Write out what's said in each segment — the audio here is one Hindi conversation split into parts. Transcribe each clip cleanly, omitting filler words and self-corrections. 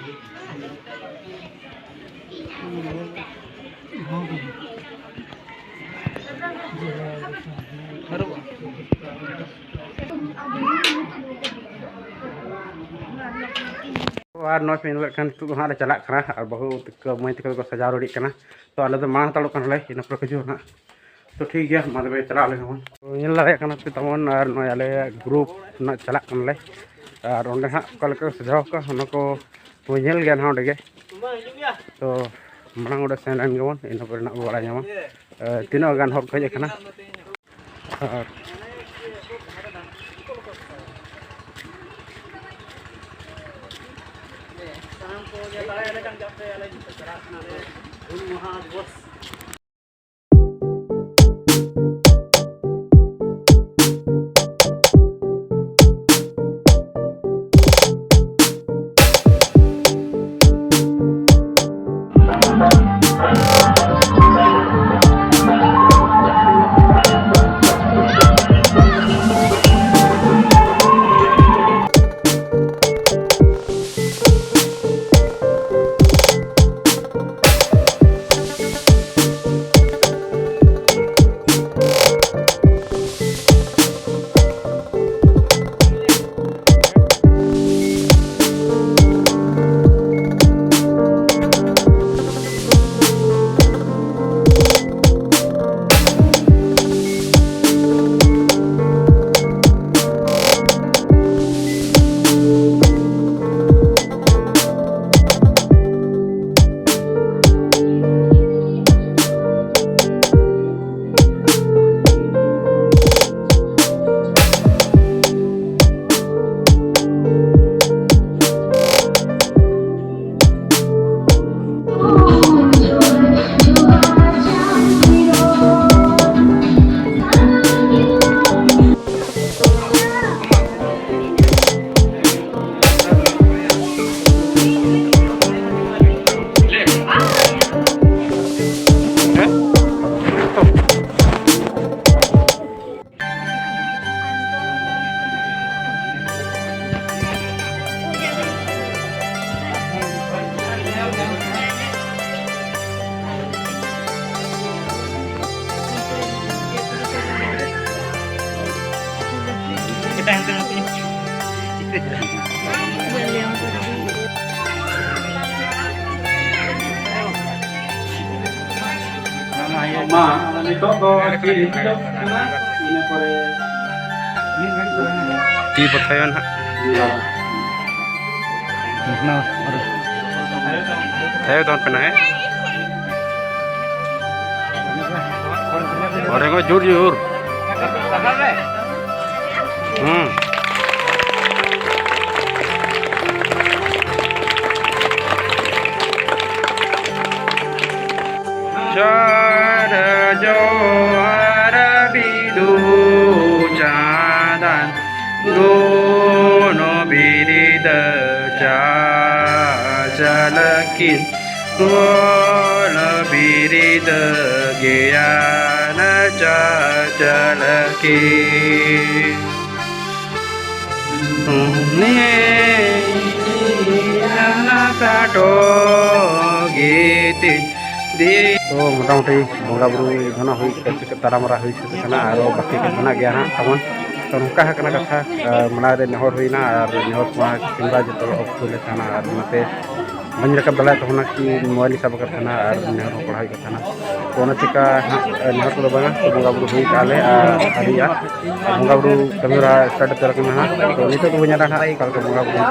और नॉय पे इनखान तो हाँ चला और बहु मई तक को सजा रेडी तो आले तो मांग हतड़ो इन पर खजू ना तो ठीक है मादे चला तो तमन और नॉय आले ग्रुप ना चला और ओंडे हाँ का सजाव को नेल गया ना ओंडे तो मांग ओडे सेन गबन इन पर ना बड़ा नामा तीनों गान हर खज और ती बताया ना है तो पे ना है और एक जोर जोर चार जो अरबिदु चांदन दोनों बिरिद चाचलकिन दोन बिरिद ज्ञान चाचलकिन काटो गीति तो मोटामुटी बंगा बुरु घना हुई तारामरा हुई और बाकी के घना गया हाँ तमन तो नौका कथा मना नेहर हुईना और नेहर किंबा जो अक्टू लेना और नाते बन रकब दला तो कि मोबाइल सब और नेहर पढ़ाई का तो चिका नेहर को बंगा तो बंगा बुरु हुई काले आदिया बंगा बुरु कमेरा स्टार्ट करना हाँ तो नित तो बना हाँ कल बंगा बुरु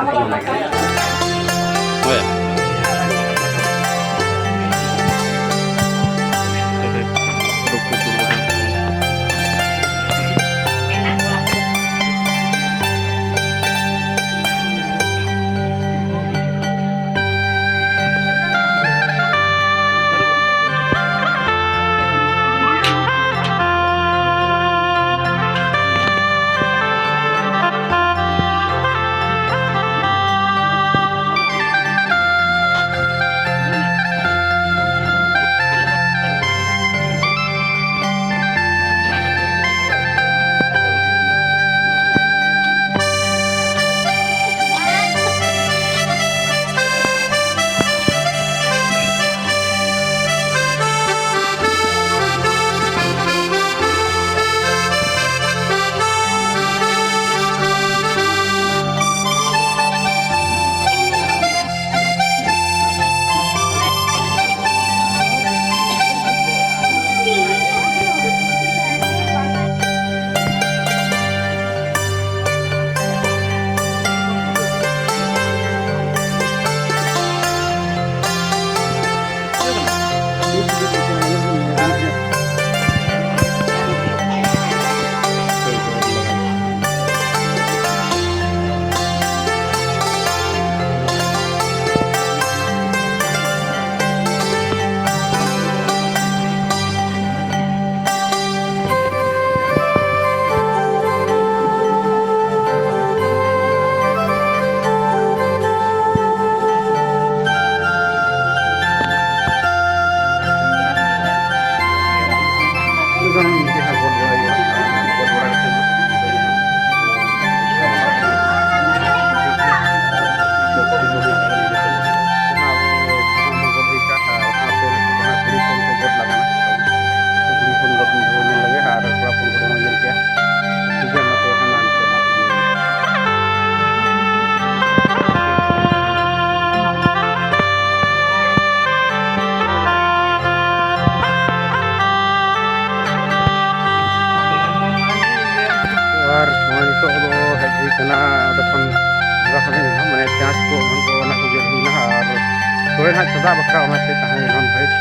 सोरे ना चदा बखरा होना से तहां नॉन वेज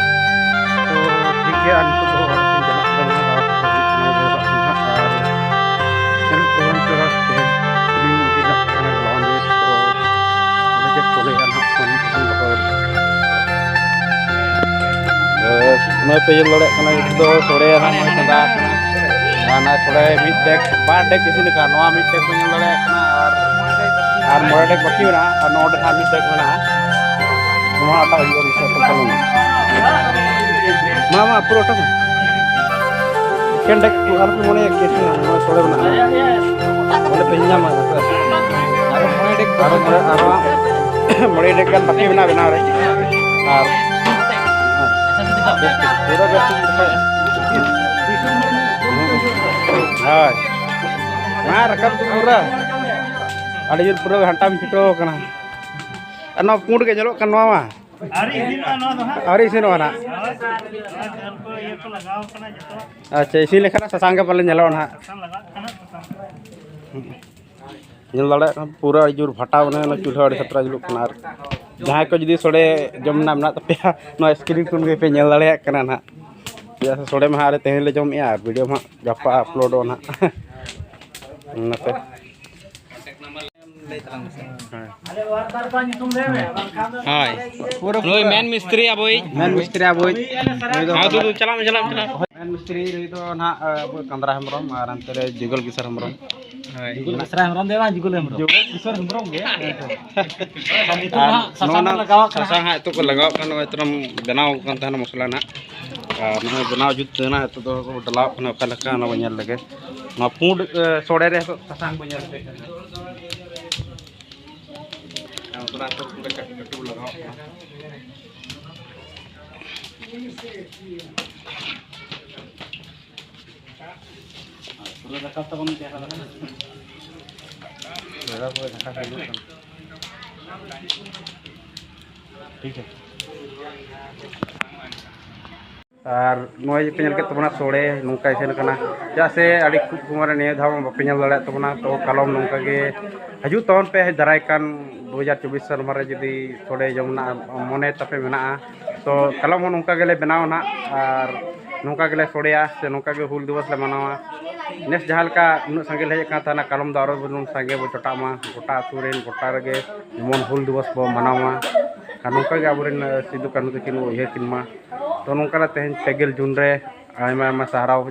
तो ठीक है अनको तो और से जला तो ना और चल कोन चला के दिन की ना नॉन वेज तो मुझे चले ना फोन बकर मैं पे लड़े कना तो सोरे ना मैं चदा ना सोरे मिड डेक बार डेक किसी ने का नवा मिड डेक पे लड़े कना और मोड़े डेक बाकी ना और नोट था मिड डेक ना नवा आता हुआ मिसा चलो मामा प्रोटो केंडक और मोने केस ना सोरे बना मोने पेन्या मा और मोड़े डेक मोड़े डेक kan बाकी बना रे और पूरा बेस्ट हाय मा रकम पूरा अड़ी जोर पूरा घंटा में छिटो कना अनो पुंड के जलो कनवा मा अरी सिनो ना अच्छा इसी लेखा ससांग के पले जलो ना जल लड़े पूरा अड़ी जोर फटा बने चूल्हा अड़ी खतरा जलो कना जहां को जदी सोड़े जमना मना तपेया नो स्क्रीन कुन के पे नेल लड़े कना ना या सोड़े में हारे तेहन ले जम या वीडियो में गप्पा अपलोड ना नते हाय लोई मैन मिस्त्री अबोई हां दू चला मैन मिस्त्री रे तो ना कंदरा हमरम और अंतर जुगल किसर हमरम जुगल किसर हमरम देवा जुगल किसर हमरम गे सासांग लगाव सासांग हा तो को लगाव कन इतरम बनाव कन तहना मसला ना ना बनाव जुत ना तो को डलाव कन का लका ना बनियल लगे ना पुंड सोड़े रे सासांग बनियल पे थोड़ा तो पूरा कटू लगाओ पूरा रखा तब हम क्या लगा पूरा ढका कर ठीक है और नोय पेनल के तबना सोड़े नोंका इसेन कना जैसे अड़ी कुमार ने धाव पेनल लड़ा तबना तो कलम नोंका के हजू तौन पे दराय कान 2024 साल में जदि सोड़े जमना मने तपे मेना तो कलम नोंका गेले बनाव ना और नोंका गेले सोड़ेया से नोंका के हुल दिवस ले मनावा नेस जहां का उन संगे ले का थाना कलम दारो बनुन संगे बो टटामा गोटा सुरेन गोटा रगे मन हुल दिवस बो मनावा नोंका के आबरेन सिदु कानु तकिन उहे किनमा तो नोंका तेहन 2 जून रे आयमा आयमा सहाराव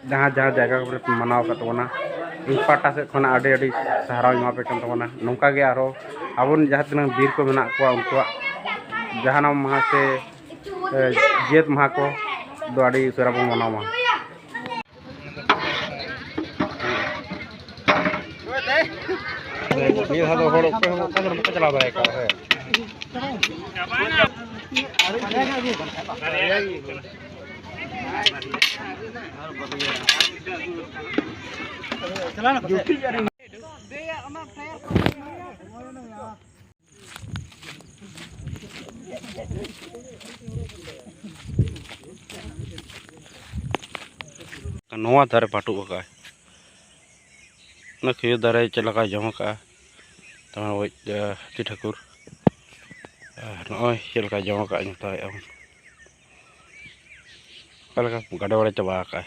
जहां जगह को मनाव कतवना इन पाटा से खना आडे आडे सहाराव मा पे कन तवना नोंका गे आरो आबन जहां तना बीर को मेना को उनको जहाना महा से जेत महा को दो आडे सरा बो मनावा ये हादो होड़ पे हम का चला रहा है का है चला ना नवा दारे पाटू का ना खियो दारे चला का जमा का तमा वो ती ठाकुर नय चलका जमा का नता हम कलका गाडा वाला चबा का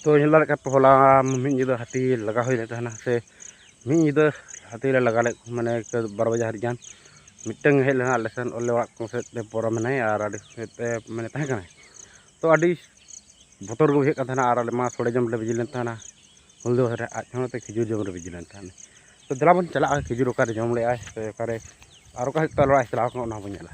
तो हिला का पहला मिद हाथी लगा हुई रहता है ना से मिद हाथी लगा ले माने 12 बजे हरिजान मिटंग हेल लेना लेसन ओले वाक को से पोरा मने और आडी ते माने तहे कने तो आडी बोतर गो हे का और मा सोड़े जम ले बिजिलन थाना हुल दो रे आज होते खिजुर जम रे बिजिलन थाना तो दला बन चला खिजुर का जम ले आए करे और का तलवा चला को ना बनेला